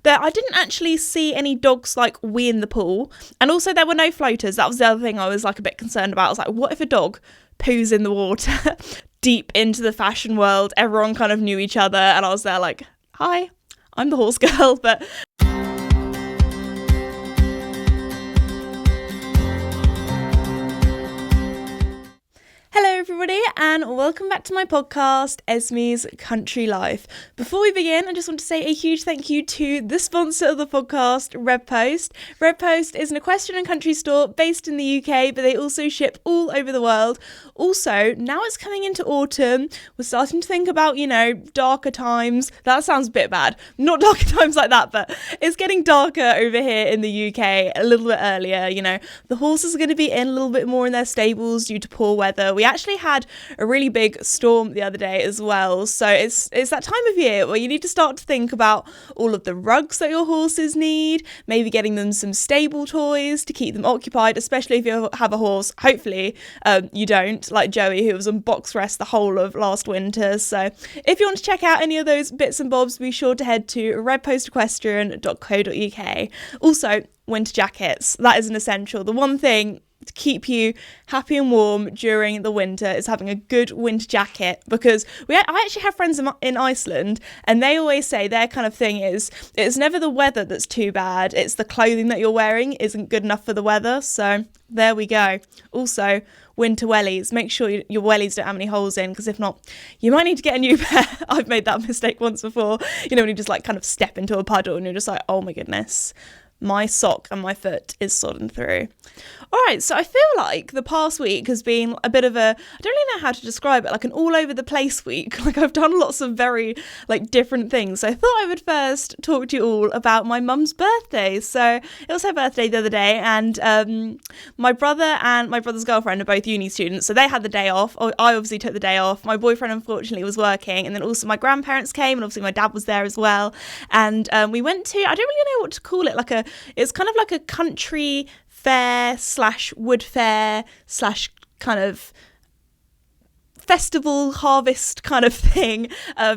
There, I didn't actually see any dogs like wee in the pool, and also there were no floaters. That was the other thing I was like a bit concerned about. I was like, what if a dog poos in the water? Deep into the fashion world, everyone kind of knew each other, and I was there like, hi, I'm the horse girl. But hello everybody, and welcome back to my podcast, Esme's Country Life. Before we begin, I just want to say a huge thank you to the sponsor of the podcast, Red Post. Red Post is an equestrian and country store based in the UK, but they also ship all over the world. Also, now it's coming into autumn, we're starting to think about, darker times. That sounds a bit bad. Not darker times like that, but it's getting darker over here in the UK a little bit earlier. The horses are going to be in a little bit more in their stables due to poor weather. We actually had a really big storm the other day as well, so it's that time of year where you need to start to think about all of the rugs that your horses need, maybe getting them some stable toys to keep them occupied, especially if you have a horse. Hopefully you don't, like Joey, who was on box rest the whole of last winter. So if you want to check out any of those bits and bobs, be sure to head to redpostequestrian.co.uk. Also, winter jackets, that is an essential. The one thing to keep you happy and warm during the winter is having a good winter jacket, because I actually have friends in Iceland, and they always say their kind of thing is it's never the weather that's too bad, it's the clothing that you're wearing isn't good enough for the weather. So there we go. Also, winter wellies, make sure your wellies don't have any holes in, because if not, you might need to get a new pair. I've made that mistake once before, when you just like kind of step into a puddle and you're just like, oh my goodness, my sock and my foot is sodden through. Alright, so I feel like the past week has been a bit of I don't really know how to describe it, like an all over the place week. Like I've done lots of very different things. So I thought I would first talk to you all about my mum's birthday. So it was her birthday the other day, and my brother and my brother's girlfriend are both uni students, so they had the day off. I obviously took the day off. My boyfriend unfortunately was working, and then also my grandparents came, and obviously my dad was there as well. And we went to, I don't really know what to call it, it's kind of like a country fair / wood fair / kind of festival harvest kind of thing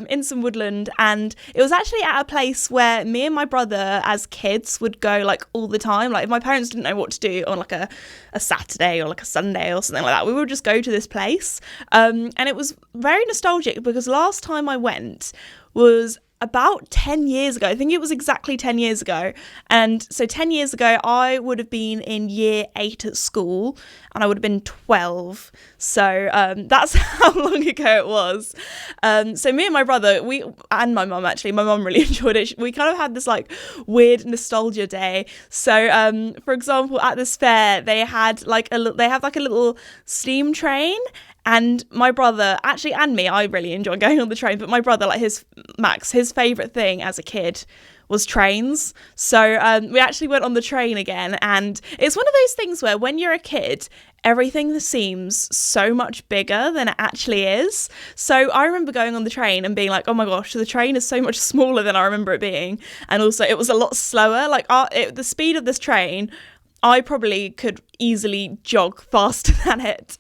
in some woodland, and it was actually at a place where me and my brother as kids would go all the time. If my parents didn't know what to do on a Saturday or a Sunday or something like that, we would just go to this place, and it was very nostalgic because last time I went was about 10 years ago. I think it was exactly 10 years ago. And so 10 years ago, I would have been in year 8 at school, and I would have been 12. So that's how long ago it was. So me and my brother, and my mum actually, my mum really enjoyed it. We kind of had this weird nostalgia day. So for example, at this fair, they had a little steam train. And my brother, actually, and me, I really enjoyed going on the train, but my brother, his favourite thing as a kid was trains. So we actually went on the train again, and it's one of those things where when you're a kid, everything seems so much bigger than it actually is. So I remember going on the train and being like, oh my gosh, the train is so much smaller than I remember it being. And also it was a lot slower. The speed of this train, I probably could easily jog faster than it.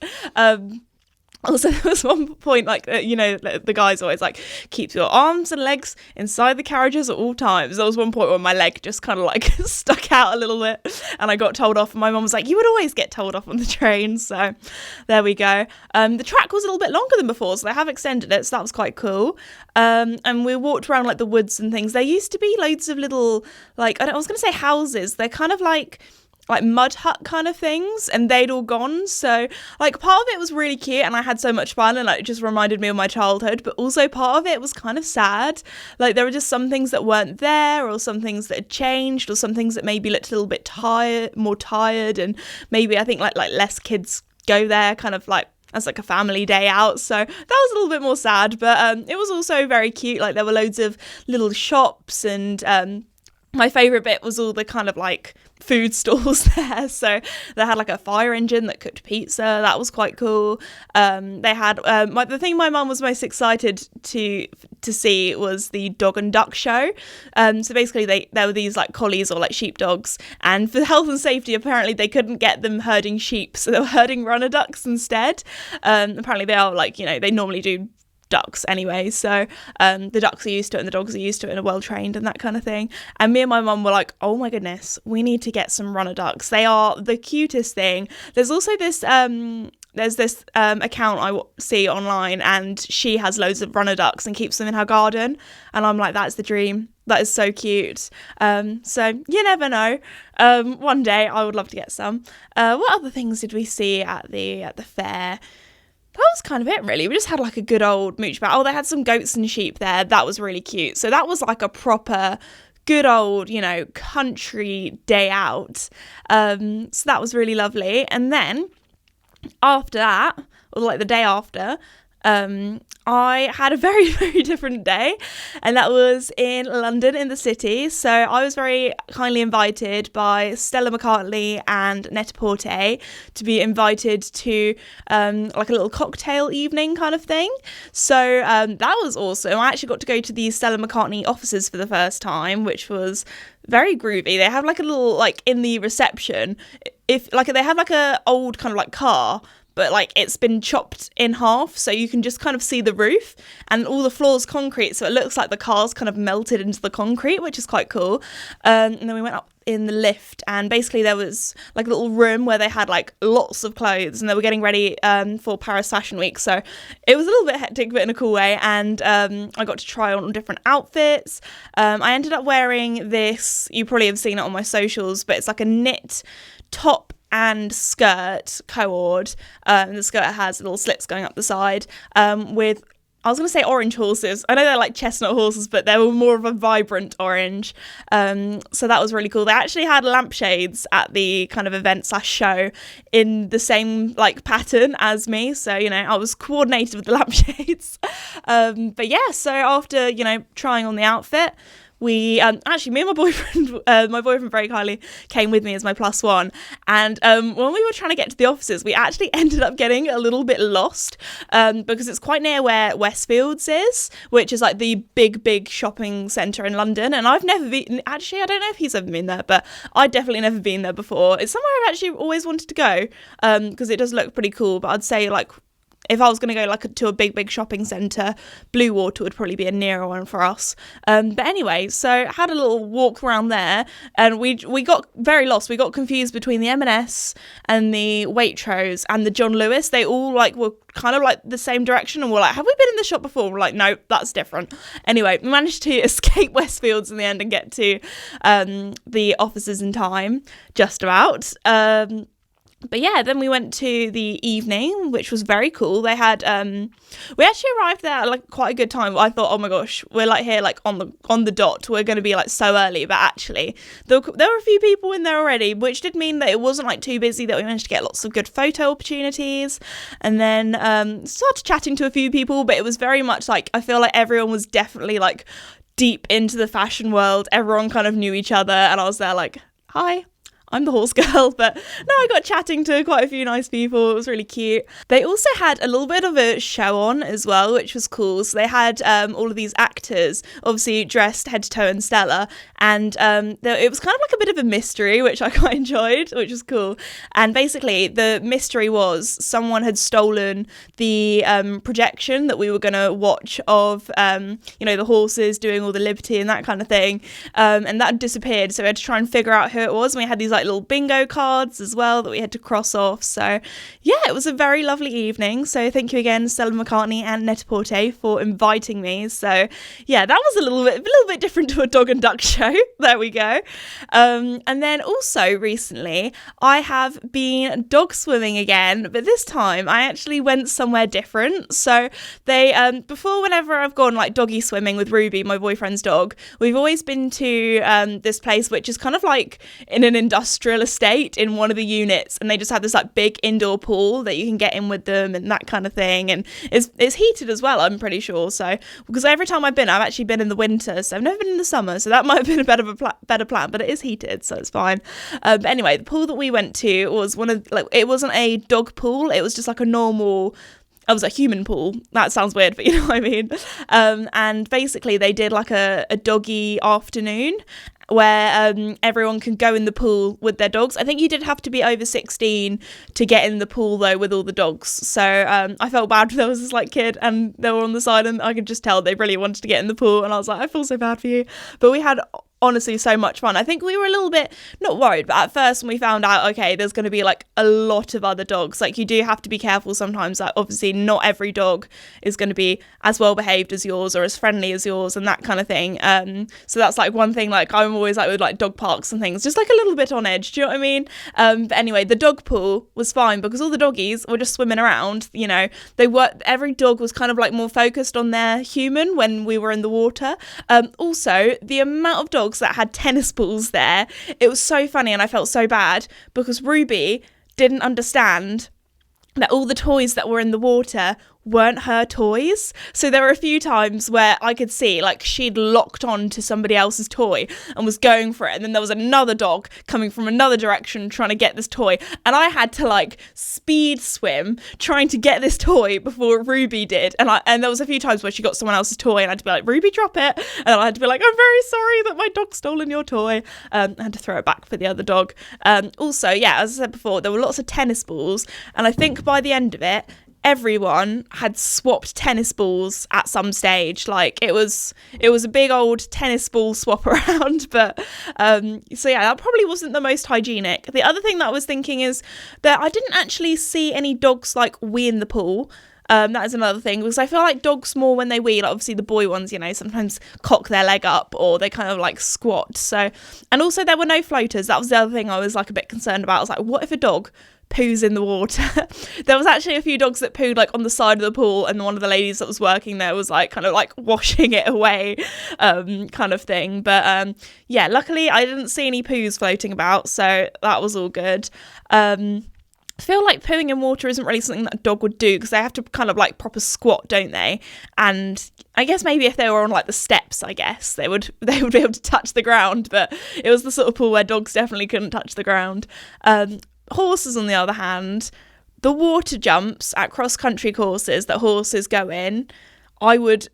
Also, there was one point, the guys always keep your arms and legs inside the carriages at all times. There was one point where my leg just kind of stuck out a little bit, and I got told off, and my mum was like, you would always get told off on the train. So there we go. The track was a little bit longer than before, so they have extended it, so that was quite cool. And we walked around the woods and things. There used to be loads of little, I was going to say houses. They're kind of like mud hut kind of things, and they'd all gone. So part of it was really cute, and I had so much fun, and it just reminded me of my childhood, but also part of it was kind of sad. There were just some things that weren't there, or some things that had changed, or some things that maybe looked a little bit more tired, and maybe I think less kids go there kind of as a family day out. So that was a little bit more sad, but it was also very cute. There were loads of little shops, and my favourite bit was all the kind of food stalls there. So they had a fire engine that cooked pizza. That was quite cool. They had the thing my mum was most excited to see was the dog and duck show. So basically there were these collies or sheepdogs, and for health and safety apparently they couldn't get them herding sheep, so they were herding runner ducks instead. Apparently they are they normally do ducks anyway, so the ducks are used to it and the dogs are used to it and are well trained and that kind of thing. And me and my mum were like, oh my goodness, we need to get some runner ducks. They are the cutest thing. There's also this account I see online, and she has loads of runner ducks and keeps them in her garden, and I'm like, that's the dream. That is so cute. So you never know. One day I would love to get some. What other things did we see at the fair? That was kind of it, really. We just had like a good old mooch about. Oh, they had some goats and sheep there. That was really cute. So that was like a proper good old, country day out. So that was really lovely. And then after that, or like the day after, I had a very, very different day, and that was in London in the city. So I was very kindly invited by Stella McCartney and Net-a-Porter to be invited to like a little cocktail evening kind of thing. So that was awesome. I actually got to go to the Stella McCartney offices for the first time, which was very groovy. They have like a little, like in the reception, if like they have like a old kind of like car, but like it's been chopped in half, so you can just kind of see the roof, and all the floor's concrete, so it looks like the car's kind of melted into the concrete, which is quite cool. And then we went up in the lift, and basically there was like a little room where they had like lots of clothes, and they were getting ready for Paris Fashion Week, so it was a little bit hectic but in a cool way. And I got to try on different outfits. I ended up wearing this, you probably have seen it on my socials, but it's like a knit top and skirt cord. The skirt has little slits going up the side with, I was going to say orange horses. I know they're like chestnut horses, but they were more of a vibrant orange. So that was really cool. They actually had lampshades at the kind of event / show in the same like pattern as me. So, I was coordinated with the lampshades. But yeah, so after, trying on the outfit, we actually, me and my boyfriend very kindly came with me as my +1, and when we were trying to get to the offices, we actually ended up getting a little bit lost because it's quite near where Westfields is, which is like the big shopping centre in London. And I've never been, actually I don't know if he's ever been there, but I'd definitely never been there before. It's somewhere I've actually always wanted to go because it does look pretty cool, but I'd say like if I was going to go like to a big shopping centre, Bluewater would probably be a nearer one for us. But anyway, so had a little walk around there, and we got very lost. We got confused between the M&S and the Waitrose and the John Lewis. They all like were kind of like the same direction, and we're like, have we been in the shop before? We're like, no, that's different. Anyway, we managed to escape Westfields in the end and get to the offices in time, just about. But yeah, then we went to the evening, which was very cool. They had, we actually arrived there at like quite a good time. I thought, oh my gosh, we're like here like on the dot. We're going to be like so early. But actually, there were a few people in there already, which did mean that it wasn't like too busy, that we managed to get lots of good photo opportunities. And then started chatting to a few people, but it was very much like, I feel like everyone was definitely like deep into the fashion world. Everyone kind of knew each other, and I was there like, hi, I'm the horse girl. But no, I got chatting to quite a few nice people. It was really cute. They also had a little bit of a show on as well, which was cool. So they had all of these actors, obviously dressed head to toe in Stella, and it was kind of like a bit of a mystery, which I quite enjoyed, which was cool. And basically the mystery was someone had stolen the projection that we were going to watch of the horses doing all the liberty and that kind of thing, and that disappeared. So we had to try and figure out who it was, and we had these like little bingo cards as well that we had to cross off. So yeah, it was a very lovely evening. So thank you again, Stella McCartney and Net-a-Porter, for inviting me. So yeah, that was a little bit different to a dog and duck show. There we go. And then also recently I have been dog swimming again, but this time I actually went somewhere different. So they before, whenever I've gone like doggy swimming with Ruby, my boyfriend's dog, we've always been to this place which is kind of like in an industrial estate in one of the units, and they just have this like big indoor pool that you can get in with them and that kind of thing, and it's heated as well, I'm pretty sure. So because every time I've actually been in the winter, so I've never been in the summer, so that might have been a better plan, but it is heated, so it's fine. But anyway, the pool that we went to was it wasn't a dog pool, it was just like a normal, it was a human pool. That sounds weird, but you know what I mean. And basically they did like a doggy afternoon, where everyone can go in the pool with their dogs. I think you did have to be over 16 to get in the pool though with all the dogs. So I felt bad for there was this like kid and they were on the side and I could just tell they really wanted to get in the pool, and I was like, I feel so bad for you. But we had honestly so much fun. I think we were a little bit not worried, but at first when we found out, okay, there's going to be like a lot of other dogs, like you do have to be careful sometimes, like obviously not every dog is going to be as well behaved as yours or as friendly as yours and that kind of thing. So that's like one thing, like I'm always like with like dog parks and things, just like a little bit on edge, do you know what I mean? But anyway, the dog pool was fine because all the doggies were just swimming around, you know, every dog was kind of like more focused on their human when we were in the water. Also the amount of dogs that had tennis balls there, it was so funny, and I felt so bad because Ruby didn't understand that all the toys that were in the water weren't her toys. So there were a few times where I could see like she'd locked on to somebody else's toy and was going for it, and then there was another dog coming from another direction trying to get this toy, and I had to like speed swim trying to get this toy before Ruby did, and there was a few times where she got someone else's toy and I had to be like, Ruby, drop it, and I had to be like, I'm very sorry that my dog's stolen your toy. I had to throw it back for the other dog. Also, yeah, as I said before, there were lots of tennis balls, and I think by the end of it everyone had swapped tennis balls at some stage. Like it was a big old tennis ball swap around. But so yeah, that probably wasn't the most hygienic. The other thing that I was thinking is that I didn't actually see any dogs like wee in the pool. That is another thing, because I feel like dogs more when they wee, like obviously the boy ones, you know, sometimes cock their leg up or they kind of like squat. So, and also there were no floaters. That was the other thing I was like a bit concerned about. I was like, what if a dog poos in the water? There was actually a few dogs that pooed like on the side of the pool, and one of the ladies that was working there was like kind of like washing it away, kind of thing. But yeah, luckily I didn't see any poos floating about, so that was all good. I feel like pooing in water isn't really something that a dog would do because they have to kind of like proper squat, don't they? And I guess maybe if they were on like the steps, I guess they would be able to touch the ground, but it was the sort of pool where dogs definitely couldn't touch the ground. Horses, on the other hand, the water jumps at cross-country courses that horses go in, I would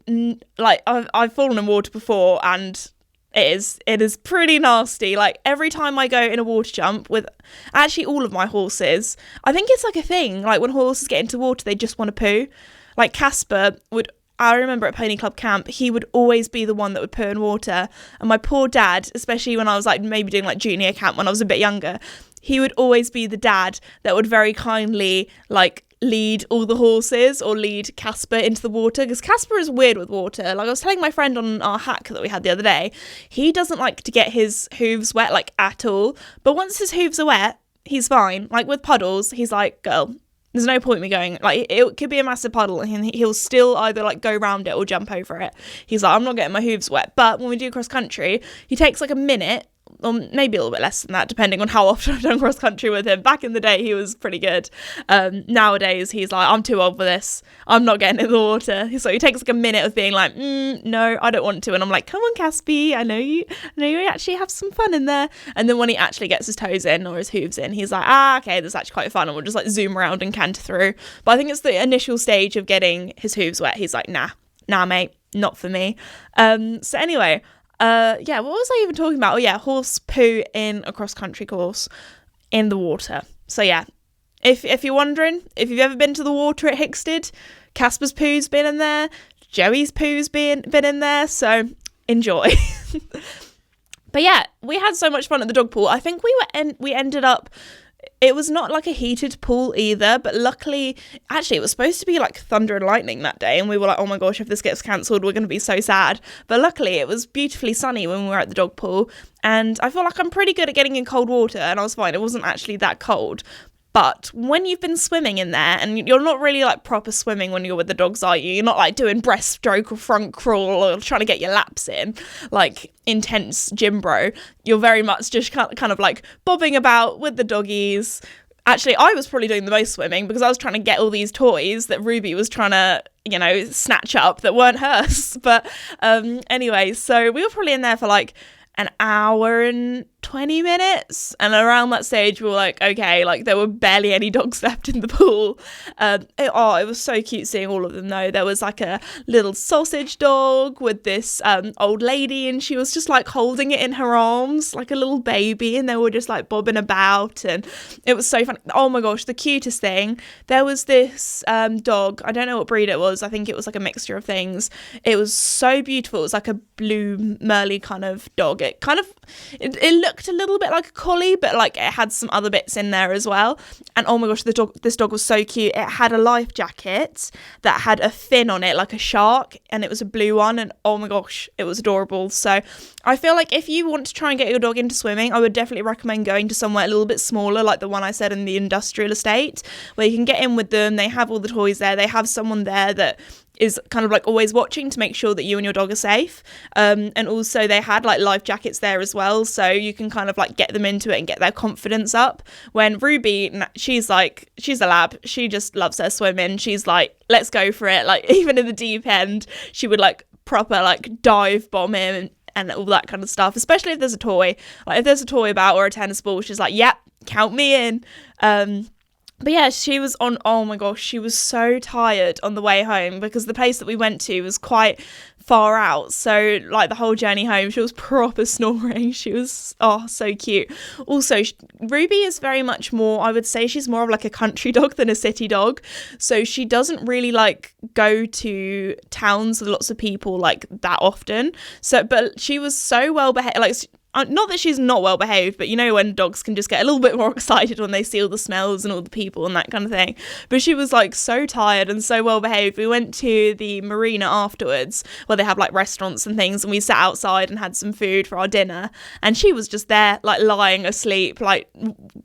I've fallen in water before, and it is pretty nasty. Like every time I go in a water jump with actually all of my horses, I think it's like a thing, like when horses get into water they just want to poo. Like Casper I remember at Pony Club camp, he would always be the one that would poo in water, and my poor dad, especially when I was like maybe doing like junior camp when I was a bit younger, he would always be the dad that would very kindly like lead all the horses or lead Casper into the water, because Casper is weird with water. Like I was telling my friend on our hack that we had the other day, he doesn't like to get his hooves wet like at all, but once his hooves are wet he's fine. Like with puddles, he's like, girl, there's no point me going, like it could be a massive puddle and he'll still either like go round it or jump over it. He's like, I'm not getting my hooves wet. But when we do cross country, he takes like a minute or maybe a little bit less than that, depending on how often I've done cross country with him. Back in the day, he was pretty good. Nowadays, he's like, I'm too old for this. I'm not getting in the water. So he takes like a minute of being like, no, I don't want to. And I'm like, come on, Caspy, I know you actually have some fun in there. And then when he actually gets his toes in or his hooves in, he's like, okay, this is actually quite fun. And we'll just like zoom around and canter through. But I think it's the initial stage of getting his hooves wet. He's like, nah, mate, not for me. So anyway, yeah, what was I even talking about? Oh yeah, horse poo in a cross-country course in the water. So yeah, if you're wondering, if you've ever been to the water at Hickstead, Casper's poo's been in there, Joey's poo's been in there, so enjoy. But yeah, we had so much fun at the dog pool. I think we ended up, it was not like a heated pool either, but luckily, actually, it was supposed to be like thunder and lightning that day, and we were like, oh my gosh, if this gets cancelled, we're going to be so sad. But luckily, it was beautifully sunny when we were at the dog pool, and I feel like I'm pretty good at getting in cold water, and I was fine. It wasn't actually that cold. But when you've been swimming in there, and you're not really like proper swimming when you're with the dogs, are you? You're not like doing breaststroke or front crawl or trying to get your laps in, like intense gym bro. You're very much just kind of like bobbing about with the doggies. Actually, I was probably doing the most swimming because I was trying to get all these toys that Ruby was trying to, snatch up that weren't hers. But anyway, so we were probably in there for like an hour and 20 minutes, and around that stage we were like, okay, like there were barely any dogs left in the pool. It was so cute seeing all of them though. There was like a little sausage dog with this old lady, and she was just like holding it in her arms like a little baby, and they were just like bobbing about, and it was so fun. Oh my gosh, the cutest thing, there was this dog, I don't know what breed it was, I think it was like a mixture of things. It was so beautiful. It was like a blue Merle kind of dog. It looked a little bit like a collie, but like it had some other bits in there as well. And oh my gosh, this dog was so cute. It had a life jacket that had a fin on it like a shark, and it was a blue one, and oh my gosh, it was adorable. So I feel like if you want to try and get your dog into swimming, I would definitely recommend going to somewhere a little bit smaller, like the one I said in the industrial estate, where you can get in with them. They have all the toys there. They have someone there that is kind of like always watching to make sure that you and your dog are safe, and also they had like life jackets there as well, so you can kind of like get them into it and get their confidence up. When Ruby, she's a lab, she just loves her swimming. She's like, let's go for it. Like even in the deep end she would like proper like dive bomb him and all that kind of stuff, especially if there's a toy. Like if there's a toy about or a tennis ball, she's like, yep, count me in. But yeah, she was oh my gosh, she was so tired on the way home because the place that we went to was quite far out. So like the whole journey home, she was proper snoring. She was, so cute. Also, Ruby is very much more, I would say she's more of like a country dog than a city dog. So she doesn't really like go to towns with lots of people like that often. So, but she was so well behaved, like, not that she's not well behaved, but you know when dogs can just get a little bit more excited when they see all the smells and all the people and that kind of thing. But she was like so tired and so well behaved. We went to the marina afterwards where they have like restaurants and things, and we sat outside and had some food for our dinner, and she was just there like lying asleep. Like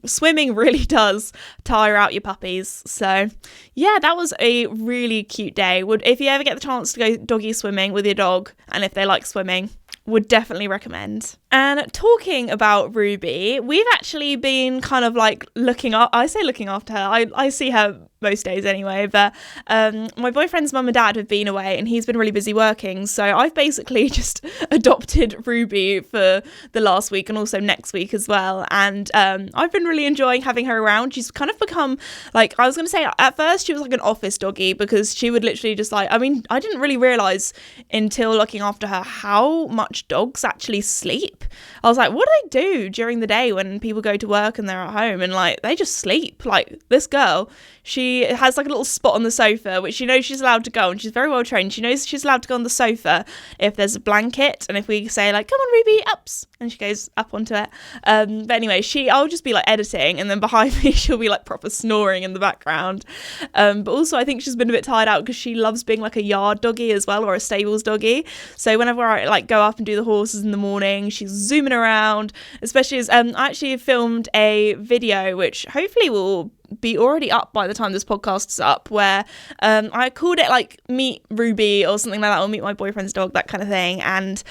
swimming really does tire out your puppies. So yeah, that was a really cute day. If you ever get the chance to go doggy swimming with your dog, and if they like swimming, would definitely recommend. And talking about Ruby, we've actually been kind of like looking after her. I see her most days anyway, but my boyfriend's mum and dad have been away and he's been really busy working, so I've basically just adopted Ruby for the last week and also next week as well, and I've been really enjoying having her around. She's kind of become like, I was going to say at first she was like an office doggy because she would literally just like, I mean, I didn't really realise until looking after her how much dogs actually sleep. I was like, what do they do during the day when people go to work and they're at home? And like, they just sleep. Like this girl, she has like a little spot on the sofa, which she knows she's allowed to go, and she's very well trained. She knows she's allowed to go on the sofa if there's a blanket, and if we say like, come on Ruby, ups, and she goes up onto it. But anyway, I'll just be like editing, and then behind me she'll be like proper snoring in the background. But also I think she's been a bit tired out because she loves being like a yard doggy as well, or a stables doggy. So whenever I like go up and do the horses in the morning, she's zooming around, especially as I actually filmed a video which hopefully will be already up by the time this podcast's up, where I called it like Meet Ruby or something like that, or Meet My Boyfriend's Dog, that kind of thing. And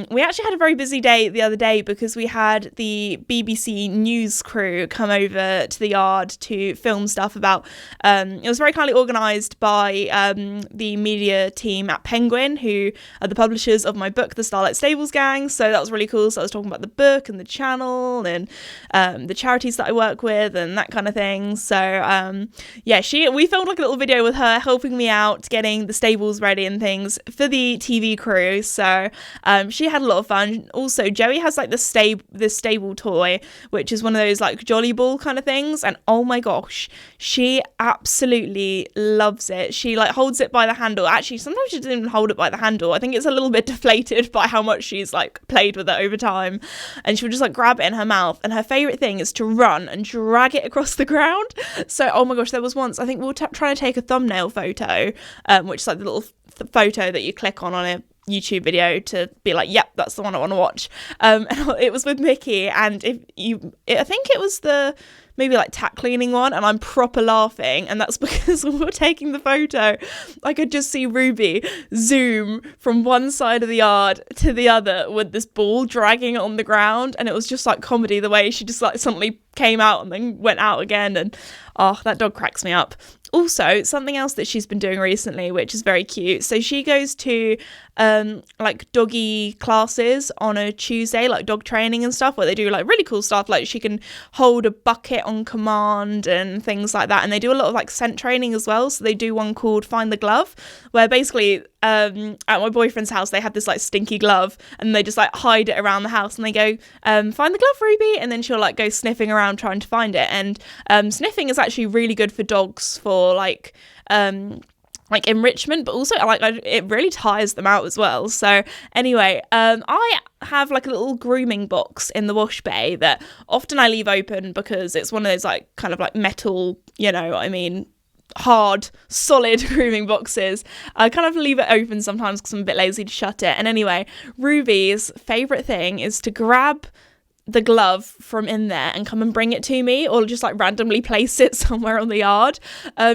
we actually had a very busy day the other day because we had the BBC news crew come over to the yard to film stuff about it was very kindly organised by the media team at Penguin, who are the publishers of my book The Starlight Stables Gang. So that was really cool. So I was talking about the book and the channel and the charities that I work with and that kind of thing. So we filmed like a little video with her helping me out getting the stables ready and things for the TV crew. So she had a lot of fun. Also, Joey has like this stable toy, which is one of those like jolly ball kind of things, and oh my gosh, she absolutely loves it. She like holds it by the handle. Actually, sometimes she doesn't even hold it by the handle. I think it's a little bit deflated by how much she's like played with it over time, and she'll just like grab it in her mouth, and her favorite thing is to run and drag it across the ground. So oh my gosh, there was once I think we were trying to take a thumbnail photo, which is like the little photo that you click on a YouTube video to be like, yep, that's the one I want to watch. And it was with Mickey, and I think it was the maybe like tack cleaning one, and I'm proper laughing, and that's because when we were taking the photo, I could just see Ruby zoom from one side of the yard to the other with this ball dragging on the ground, and it was just like comedy the way she just like suddenly came out and then went out again, and that dog cracks me up. Also, something else that she's been doing recently, which is very cute. So she goes to like doggy classes on a Tuesday, like dog training and stuff, where they do like really cool stuff, like she can hold a bucket on command and things like that. And they do a lot of like scent training as well, so they do one called Find the Glove, where basically at my boyfriend's house they have this like stinky glove and they just like hide it around the house, and they go find the glove, Ruby, and then she'll like go sniffing around trying to find it. And sniffing is actually really good for dogs for like enrichment, but also like it really tires them out as well. So anyway, I have like a little grooming box in the wash bay that often I leave open because it's one of those like kind of like metal, you know what I mean, hard, solid grooming boxes. I kind of leave it open sometimes because I'm a bit lazy to shut it. And anyway, Ruby's favourite thing is to grab the glove from in there and come and bring it to me, or just like randomly place it somewhere on the yard.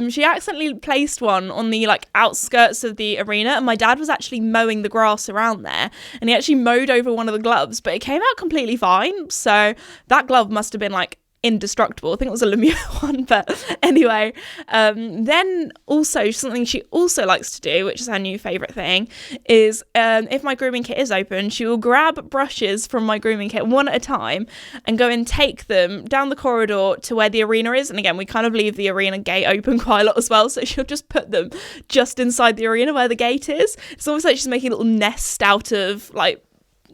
She accidentally placed one on the like outskirts of the arena, and my dad was actually mowing the grass around there, and he actually mowed over one of the gloves, but it came out completely fine. So that glove must have been like indestructible. I think it was a Lemieux one, but anyway, then also something she also likes to do, which is her new favourite thing, is if my grooming kit is open, she will grab brushes from my grooming kit one at a time and go and take them down the corridor to where the arena is. And again, we kind of leave the arena gate open quite a lot as well, so she'll just put them just inside the arena where the gate is. It's almost like she's making a little nest out of like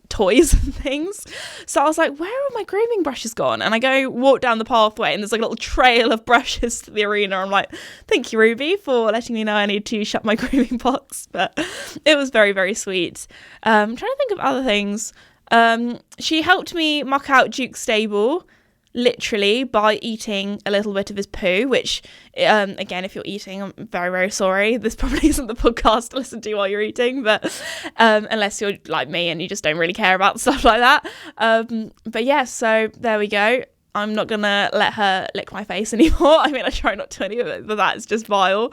toys and things. So I was like, where are my grooming brushes gone? And I go walk down the pathway and there's like a little trail of brushes to the arena. I'm like, thank you, Ruby, for letting me know I need to shut my grooming box. But it was very, very sweet. I'm trying to think of other things. She helped me muck out Duke's stable, literally by eating a little bit of his poo, which again, if you're eating, I'm very, very sorry. This probably isn't the podcast to listen to while you're eating, but unless you're like me and you just don't really care about stuff like that. But yeah, so there we go. I'm not gonna let her lick my face anymore. I mean, I try not to anyway, but that's just vile.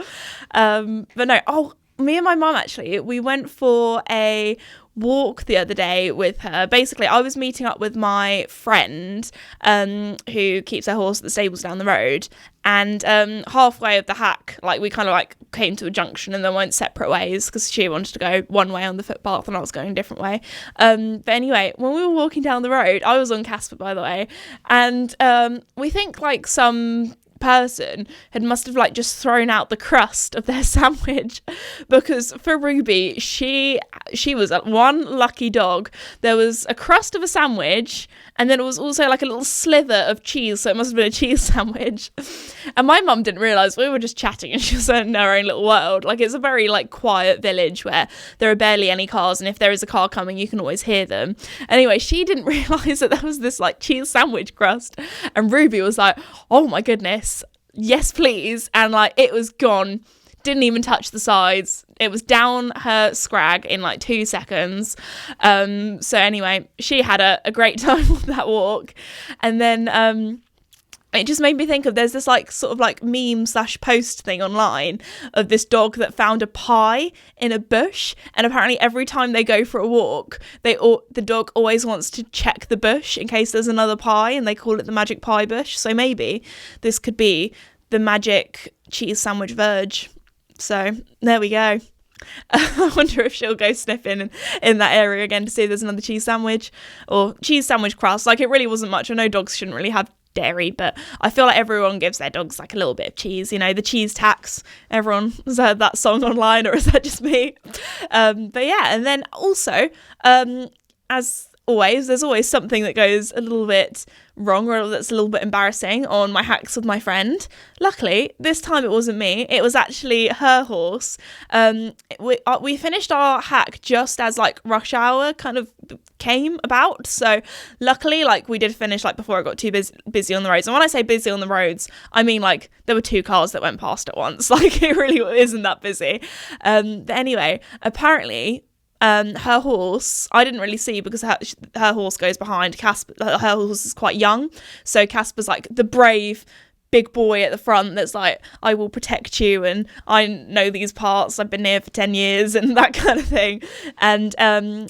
But no, me and my mum actually, we went for a walk the other day with her. Basically, I was meeting up with my friend who keeps her horse at the stables down the road, and halfway of the hack, like we kind of like came to a junction and then went separate ways because she wanted to go one way on the footpath and I was going a different way. But anyway, when we were walking down the road, I was on Casper, by the way, and we think like some person must have like just thrown out the crust of their sandwich, because for Ruby, she was one lucky dog. There was a crust of a sandwich and then it was also like a little slither of cheese, so it must have been a cheese sandwich. And my mum didn't realise. We were just chatting and she was in her own little world. Like, it's a very like quiet village where there are barely any cars, and if there is a car coming you can always hear them. Anyway, she didn't realise that there was this like cheese sandwich crust, and Ruby was like, oh my goodness, yes please, and like it was gone. Didn't even touch the sides. It was down her scrag in like 2 seconds. So anyway, she had a great time on that walk. And then it just made me think of, there's this like sort of like meme / post thing online of this dog that found a pie in a bush, and apparently every time they go for a walk, the dog always wants to check the bush in case there's another pie, and they call it the magic pie bush. So maybe this could be the magic cheese sandwich verge. So there we go. I wonder if she'll go sniffing in that area again to see if there's another cheese sandwich or cheese sandwich crust. Like, it really wasn't much. I know dogs shouldn't really have dairy, but I feel like everyone gives their dogs like a little bit of cheese, you know, the cheese tax. Everyone has heard that song online, or is that just me? But yeah, and then also, as always, there's always something that goes a little bit wrong or that's a little bit embarrassing on my hacks with my friend. Luckily, this time it wasn't me. It was actually her horse. We finished our hack just as like rush hour kind of came about. So luckily, like, we did finish like before it got too busy on the roads. And when I say busy on the roads, I mean like there were 2 cars that went past at once. Like, it really isn't that busy. But anyway, apparently, her horse, I didn't really see because her horse goes behind Casper. Her horse is quite young, so Casper's like the brave big boy at the front that's like, I will protect you and I know these parts, I've been here for 10 years and that kind of thing. And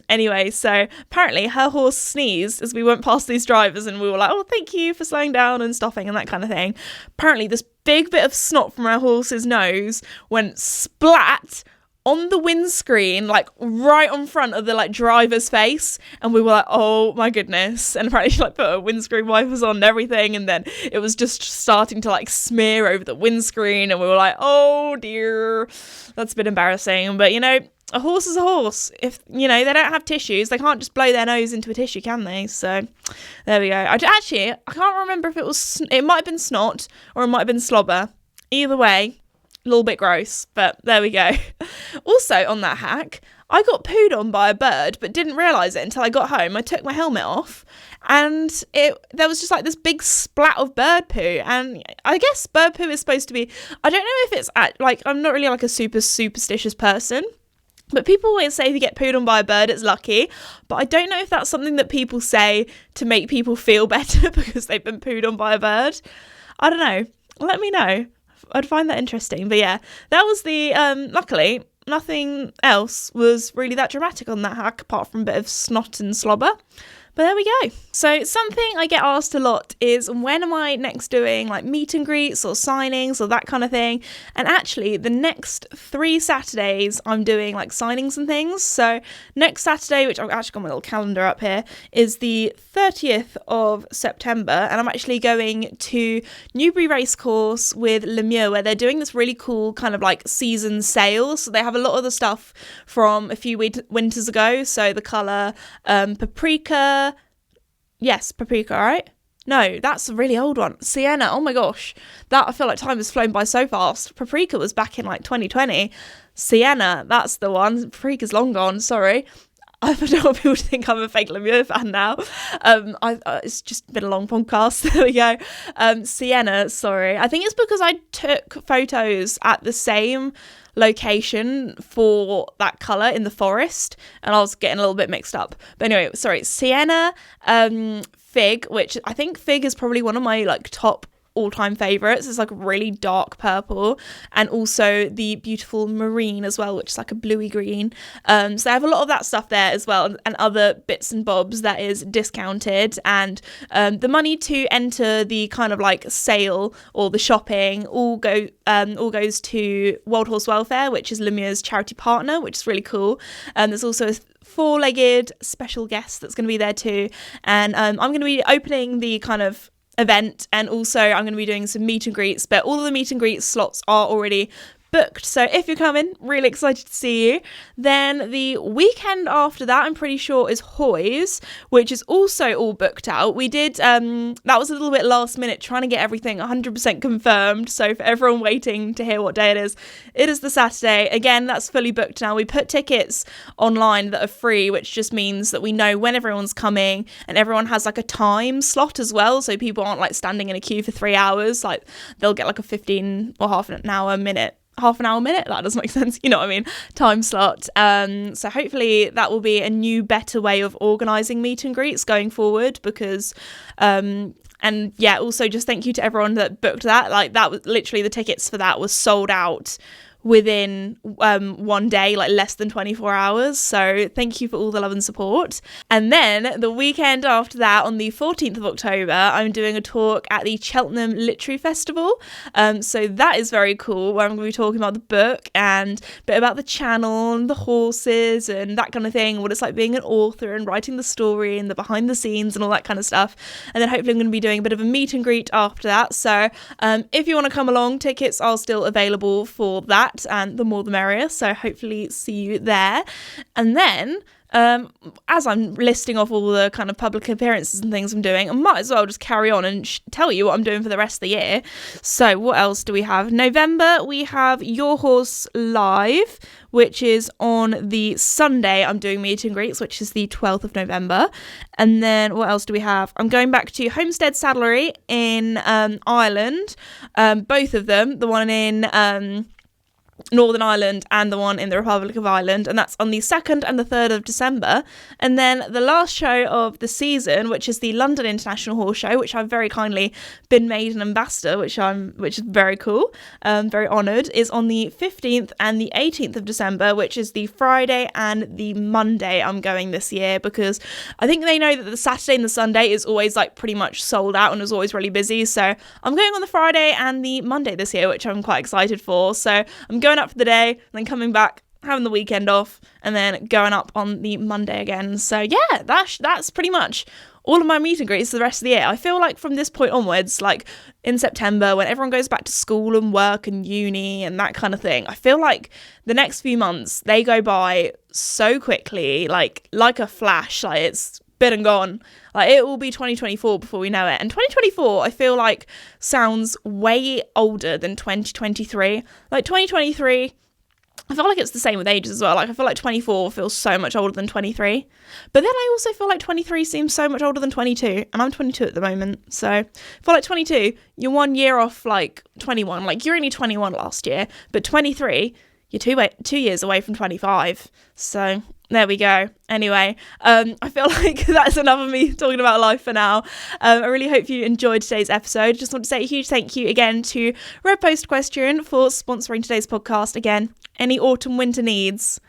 anyway, so apparently her horse sneezed as we went past these drivers, and we were like, oh, thank you for slowing down and stopping and that kind of thing. Apparently this big bit of snot from her horse's nose went splat on the windscreen, like right on front of the like driver's face, and we were like, oh my goodness. And apparently she like put her windscreen wipers on and everything, and then it was just starting to like smear over the windscreen, and we were like, oh dear, that's a bit embarrassing. But you know, a horse is a horse. If you know they don't have tissues, they can't just blow their nose into a tissue, can they? So there we go. I can't remember if it might have been snot or it might have been slobber. Either way, a little bit gross, but there we go. Also, on that hack, I got pooed on by a bird, but didn't realise it until I got home. I took my helmet off, and there was just like this big splat of bird poo. And I guess bird poo is supposed to be, I don't know if it's I'm not really like a super superstitious person, but people always say if you get pooed on by a bird, it's lucky. But I don't know if that's something that people say to make people feel better because they've been pooed on by a bird. I don't know. Let me know. I'd find that interesting. But yeah, that was the luckily nothing else was really that dramatic on that hack apart from a bit of snot and slobber. But there we go. So something I get asked a lot is, when am I next doing like meet and greets or signings or that kind of thing? And actually the next 3 Saturdays I'm doing like signings and things. So next Saturday, which I've actually got my little calendar up here, is the 30th of September. And I'm actually going to Newbury Racecourse with Lemieux, where they're doing this really cool kind of like season sale. So they have a lot of the stuff from a few winters ago. So the colour Paprika. Yes, Paprika, right? No, that's a really old one. Sienna, oh my gosh. That, I feel like time has flown by so fast. Paprika was back in like 2020. Sienna, that's the one. Paprika's long gone, sorry. I don't want people to think I'm a fake Lemieux fan now. It's just been a long podcast. There we go. Sienna, sorry. I think it's because I took photos at the same location for that colour in the forest, and I was getting a little bit mixed up. But anyway, sorry. Sienna, Fig, which I think Fig is probably one of my like top all-time favourites. It's like a really dark purple, and also the beautiful Marine as well, which is like a bluey green. So they have a lot of that stuff there as well, and other bits and bobs that is discounted. And the money to enter the kind of like sale or the shopping all goes to Wild Horse Welfare, which is Lemieux's charity partner, which is really cool. There's also a 4-legged special guest that's going to be there too, and I'm going to be opening the kind of event, and also I'm going to be doing some meet and greets, but all of the meet and greet slots are already booked. So if you're coming, really excited to see you. Then the weekend after that, I'm pretty sure, is Hoys, which is also all booked out. We did that was a little bit last minute, trying to get everything 100% confirmed. So for everyone waiting to hear what day it is the Saturday. Again, that's fully booked now. We put tickets online that are free, which just means that we know when everyone's coming, and everyone has like a time slot as well, so people aren't like standing in a queue for 3 hours. Like they'll get like a 15 or half an hour minute, that doesn't make sense, you know what I mean, time slot. So hopefully that will be a new, better way of organising meet and greets going forward, because and yeah, also just thank you to everyone that booked that. Like that was literally, the tickets for that was sold out within one day, like less than 24 hours. So thank you for all the love and support. And then the weekend after that, on the 14th of October, I'm doing a talk at the Cheltenham Literary Festival. So that is very cool, where I'm going to be talking about the book and a bit about the channel and the horses and that kind of thing, what it's like being an author and writing the story and the behind the scenes and all that kind of stuff. And then hopefully I'm going to be doing a bit of a meet and greet after that. So if you want to come along, tickets are still available for that, and the more the merrier, so hopefully see you there. And then as I'm listing off all the kind of public appearances and things I'm doing, I might as well just carry on and tell you what I'm doing for the rest of the year. So what else do we have? November, we have Your Horse Live, which is on the Sunday. I'm doing meet and greets, which is the 12th of November. And then what else do we have? I'm going back to Homestead Saddlery in Ireland. Both of them, the one in Northern Ireland and the one in the Republic of Ireland, and that's on the 2nd and the 3rd of December. And then the last show of the season, which is the London International Horse Show, which I've very kindly been made an ambassador, which is very cool, very honoured, is on the 15th and the 18th of December, which is the Friday and the Monday I'm going this year, because I think they know that the Saturday and the Sunday is always like pretty much sold out and is always really busy. So I'm going on the Friday and the Monday this year, which I'm quite excited for. So I'm going up for the day and then coming back having the weekend off, and then going up on the Monday again. So yeah, that's pretty much all of my meet and greets for the rest of the year. I feel like from this point onwards, like in September, when everyone goes back to school and work and uni and that kind of thing, I feel like the next few months, they go by so quickly, like a flash. Like, it's been and gone. Like, it will be 2024 before we know it. And 2024, I feel like, sounds way older than 2023. Like, 2023, I feel like it's the same with ages as well. Like, I feel like 24 feels so much older than 23. But then I also feel like 23 seems so much older than 22. And I'm 22 at the moment. So I feel like 22, you're 1 year off, like, 21. Like, you're only 21 last year. But 23, you're 2 years away from 25. So there we go. Anyway, I feel like that's enough of me talking about life for now. I really hope you enjoyed today's episode. Just want to say a huge thank you again to Red Post Question for sponsoring today's podcast. Again, any autumn winter needs,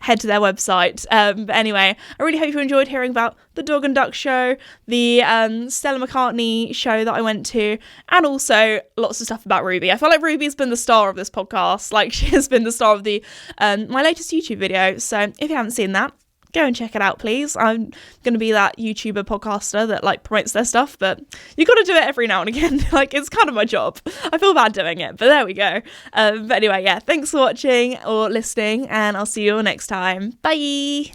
head to their website. But anyway, I really hope you enjoyed hearing about the Dog and Duck show, the Stella McCartney show that I went to, and also lots of stuff about Ruby. I feel like Ruby's been the star of this podcast. Like, she has been the star of the my latest YouTube video. So if you haven't seen that, go and check it out, please. I'm going to be that YouTuber podcaster that, like, promotes their stuff, but you got to do it every now and again. Like, it's kind of my job. I feel bad doing it, but there we go. But anyway, yeah, thanks for watching or listening, and I'll see you all next time. Bye!